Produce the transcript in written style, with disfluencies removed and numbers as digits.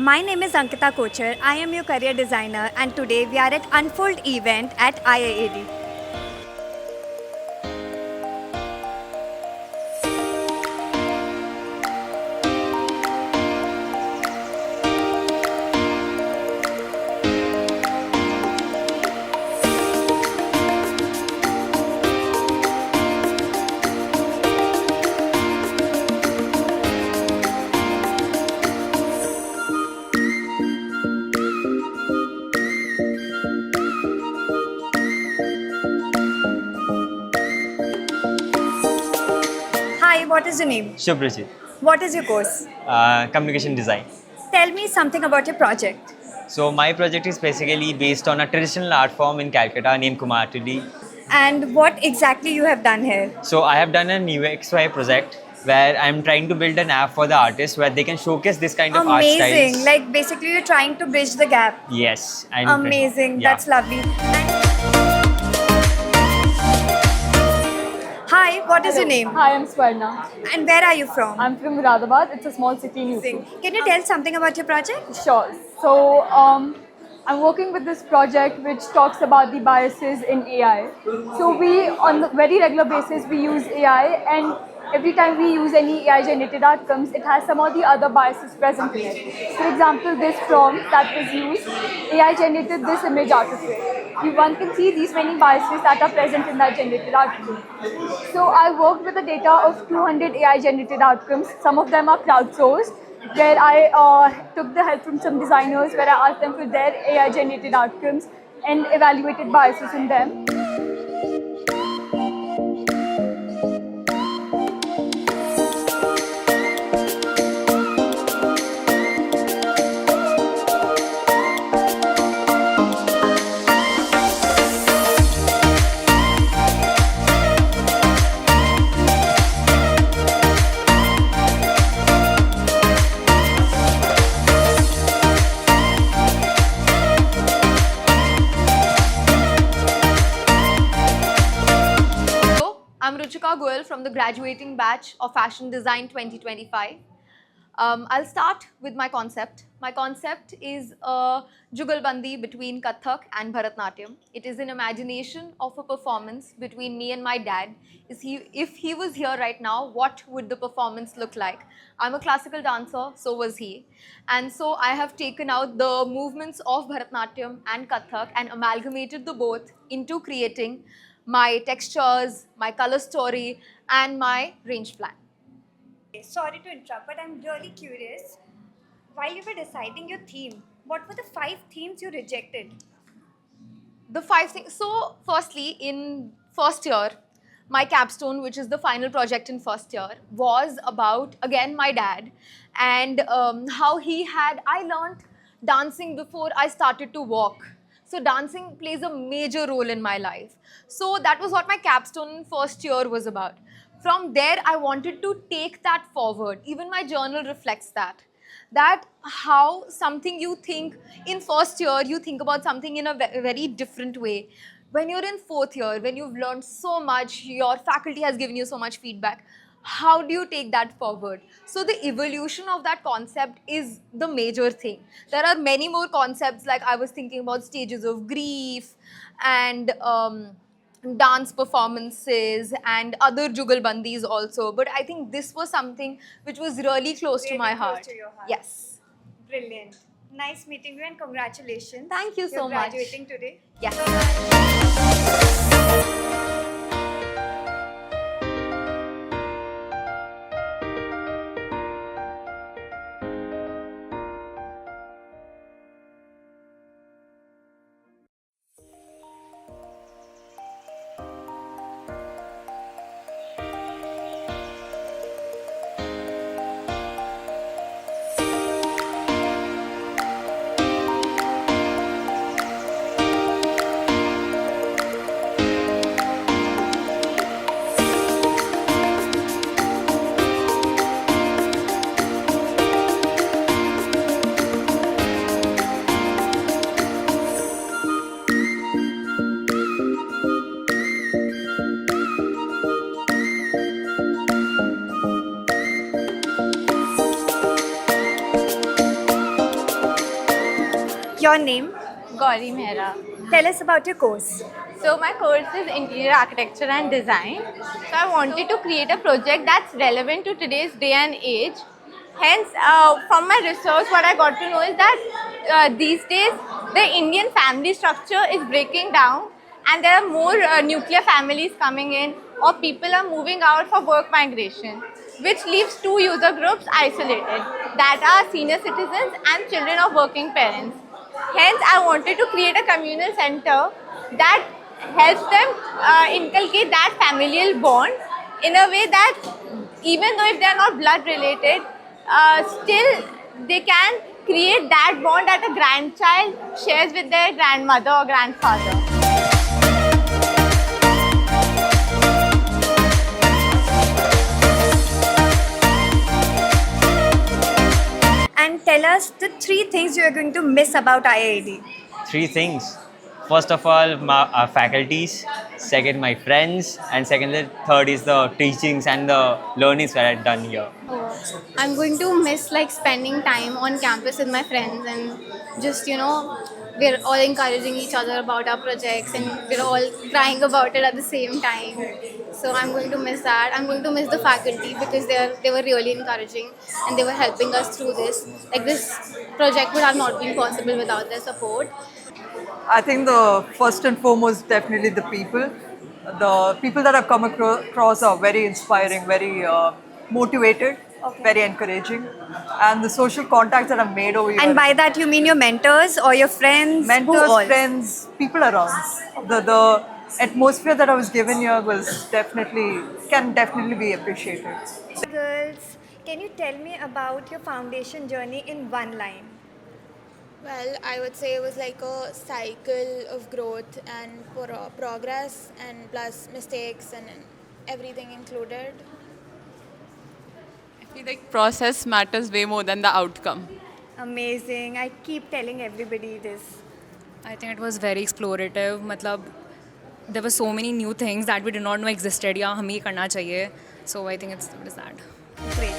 My name is Ankita Kochar. I am your career designer, and today we are at Unfold event at IIAD. Hi, what is your name? Shubhrajit, What is your course? communication design. Tell me something about your project. So my project is basically based on a traditional art form in Calcutta named Kumartidi. And what exactly you have done here? So I have done an UXY project where I'm trying to build an app for the artists where they can showcase this kind of art Amazing. styles. Like basically you're trying to bridge the gap. Yes, and Amazing. yeah. That's lovely. Hi, what is your name? Hi, I'm Swarna. And where are you from? I'm from Muradabad. It's a small city in UP. Can you tell something about your project? Sure. So, I'm working with this project which talks about the biases in AI. So, we, on a very regular basis, we use AI, and every time we use any AI-generated outcomes, it has some of the other biases present in it. For example, this prompt that was used, AI generated this image out of it. One can see these many biases that are present in that generated outcome. So I worked with the data of 200 AI generated outcomes. Some of them are crowdsourced, where I took the help from some designers, where I asked them for their AI generated outcomes and evaluated biases in them. Hello, I'm Ruchika Goel from the graduating batch of Fashion Design 2025. I'll start with my concept. My concept is a jugalbandi between Kathak and Bharatnatyam. It is an imagination of a performance between me and my dad. If he was here right now, what would the performance look like? I'm a classical dancer, so was he. And so I have taken out the movements of Bharatnatyam and Kathak and amalgamated the both into creating my textures, my color story, and my range plan. Sorry to interrupt, but I'm really curious. While you were deciding your theme, what were the 5 themes you rejected? The 5 things. So, firstly, in first year, my capstone, which is the final project in first year, was about again my dad and how he had. I learned dancing before I started to walk. So, dancing plays a major role in my life. So, that was what my capstone in first year was about. From there, I wanted to take that forward. Even my journal reflects that how something you think in first year, you think about something in a very different way. When you're in fourth year, when you've learned so much, your faculty has given you so much feedback, how do you take that forward? So the evolution of that concept is the major thing. There are many more concepts, like I was thinking about stages of grief and dance performances and other jugalbandis also, but I think this was something which was really close to Really my close heart. to your heart. Yes. Brilliant. Nice meeting you and congratulations. Thank you so You're much. graduating today. Yes. Your name? Gauri Mehra. Tell us about your course. So my course is interior architecture and design. So I wanted to create a project that's relevant to today's day and age. Hence, from my research, what I got to know is that these days the Indian family structure is breaking down, and there are more nuclear families coming in, or people are moving out for work migration, which leaves two user groups isolated, that are senior citizens and children of working parents. Hence, I wanted to create a communal center that helps them inculcate that familial bond in a way that even though if they are not blood related, still they can create that bond that a grandchild shares with their grandmother or grandfather. And tell us the 3 things you are going to miss about IIT. 3 things. First of all, our faculties. Second, my friends. And third is the teachings and the learnings that I've done here. I'm going to miss like spending time on campus with my friends and just we're all encouraging each other about our projects and we're all crying about it at the same time. So I'm going to miss that. I'm going to miss the faculty because they were really encouraging and they were helping us through this. Like this project would have not been possible without their support. I think the first and foremost, definitely the people. The people that I've come across are very inspiring, very motivated, very encouraging, and the social contacts that I've made over here. And by that you mean your mentors or your friends? Who mentors, all? friends, people around. The atmosphere that I was given here can definitely be appreciated. Girls, can you tell me about your foundation journey in one line? Well, I would say it was like a cycle of growth and progress and plus mistakes and everything included. I feel like process matters way more than the outcome. Amazing. I keep telling everybody this. I think it was very explorative. मतलब there were so many new things that we did not know existed. या हमें ये करना चाहिए. So I think it is that. Great.